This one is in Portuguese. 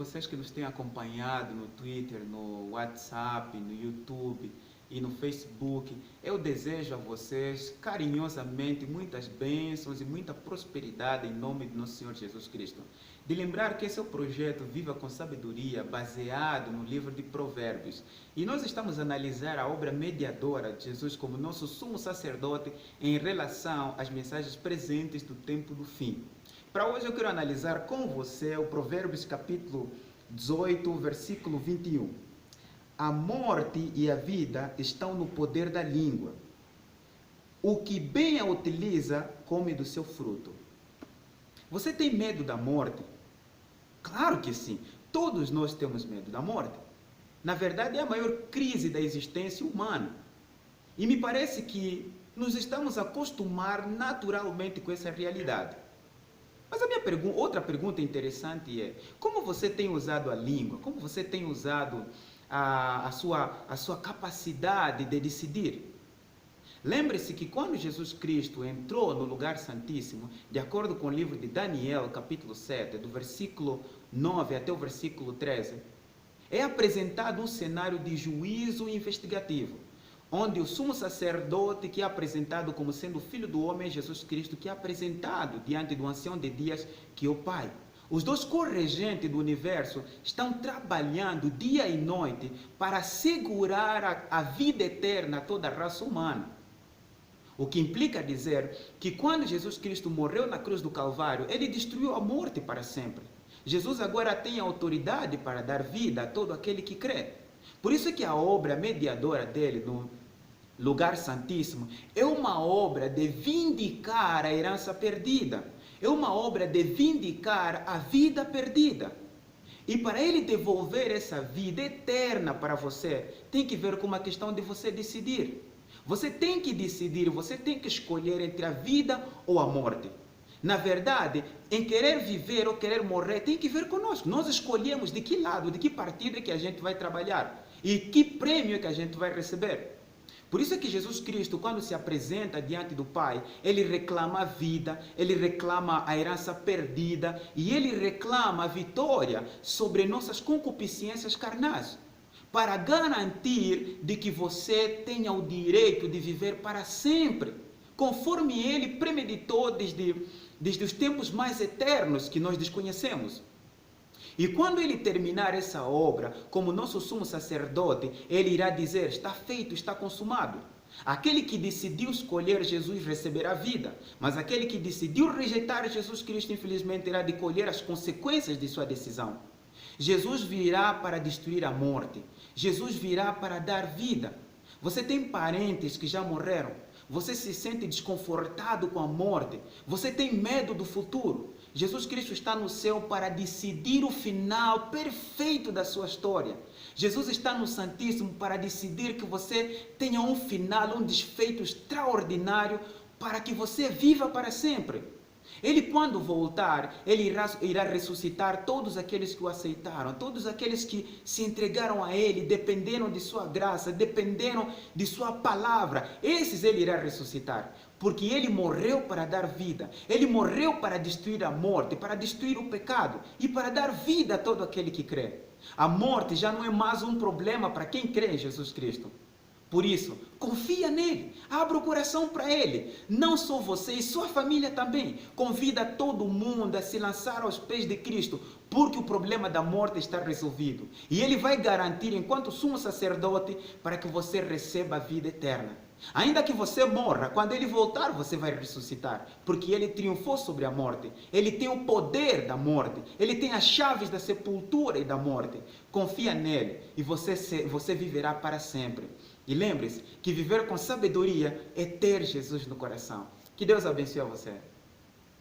vocês que nos têm acompanhado no Twitter, no WhatsApp, no YouTube e no Facebook. Eu desejo a vocês carinhosamente muitas bênçãos e muita prosperidade em nome de nosso Senhor Jesus Cristo. De lembrar que esse é o projeto Viva com Sabedoria, baseado no livro de Provérbios. E nós estamos a analisar a obra mediadora de Jesus como nosso sumo sacerdote em relação às mensagens presentes do tempo do fim. Para hoje eu quero analisar com você o Provérbios capítulo 18, versículo 21. A morte e a vida estão no poder da língua. O que bem a utiliza, come do seu fruto. Você tem medo da morte? Claro que sim. Todos nós temos medo da morte. Na verdade, é a maior crise da existência humana. E me parece que nos estamos a acostumar naturalmente com essa realidade. Mas a minha outra pergunta interessante é: como você tem usado a língua? Como você tem usado a sua capacidade de decidir? Lembre-se que quando Jesus Cristo entrou no lugar santíssimo, de acordo com o livro de Daniel, capítulo 7, do versículo 9 até o versículo 13, é apresentado um cenário de juízo investigativo, onde o sumo sacerdote, que é apresentado como sendo o Filho do Homem, Jesus Cristo, que é apresentado diante do Ancião de Dias, que é o Pai. Os dois corregentes do universo estão trabalhando dia e noite para assegurar a vida eterna a toda a raça humana. O que implica dizer que quando Jesus Cristo morreu na cruz do Calvário, ele destruiu a morte para sempre. Jesus agora tem autoridade para dar vida a todo aquele que crê. Por isso é que a obra mediadora dele no lugar santíssimo é uma obra de vindicar a herança perdida. É uma obra de vindicar a vida perdida. E para ele devolver essa vida eterna para você, tem que ver com uma questão de você decidir. Você tem que decidir, você tem que escolher entre a vida ou a morte. Na verdade, em querer viver ou querer morrer, tem que ver conosco. Nós escolhemos de que lado, de que partido é que a gente vai trabalhar e que prêmio é que a gente vai receber. Por isso é que Jesus Cristo, quando se apresenta diante do Pai, ele reclama a vida, ele reclama a herança perdida e ele reclama a vitória sobre nossas concupiscências carnais, para garantir de que você tenha o direito de viver para sempre, conforme ele premeditou desde os tempos mais eternos que nós desconhecemos. E quando ele terminar essa obra, como nosso sumo sacerdote, ele irá dizer: está feito, está consumado. Aquele que decidiu escolher Jesus receberá vida, mas aquele que decidiu rejeitar Jesus Cristo, infelizmente, irá de colher as consequências de sua decisão. Jesus virá para destruir a morte. Jesus virá para dar vida. Você tem parentes que já morreram. Você se sente desconfortado com a morte. Você tem medo do futuro. Jesus Cristo está no céu para decidir o final perfeito da sua história. Jesus está no Santíssimo para decidir que você tenha um final, um desfecho extraordinário, para que você viva para sempre. Ele, quando voltar, ele irá ressuscitar todos aqueles que o aceitaram, todos aqueles que se entregaram a ele, dependeram de sua graça, dependeram de sua palavra. Esses ele irá ressuscitar, porque ele morreu para dar vida, ele morreu para destruir a morte, para destruir o pecado e para dar vida a todo aquele que crê. A morte já não é mais um problema para quem crê em Jesus Cristo. Por isso, confia nele, abra o coração para ele. Não só você e sua família também. Convida todo mundo a se lançar aos pés de Cristo, porque o problema da morte está resolvido. E ele vai garantir, enquanto sumo sacerdote, para que você receba a vida eterna. Ainda que você morra, quando ele voltar, você vai ressuscitar, porque ele triunfou sobre a morte. Ele tem o poder da morte, ele tem as chaves da sepultura e da morte. Confia nele e você viverá para sempre. E lembre-se que viver com sabedoria é ter Jesus no coração. Que Deus abençoe a você.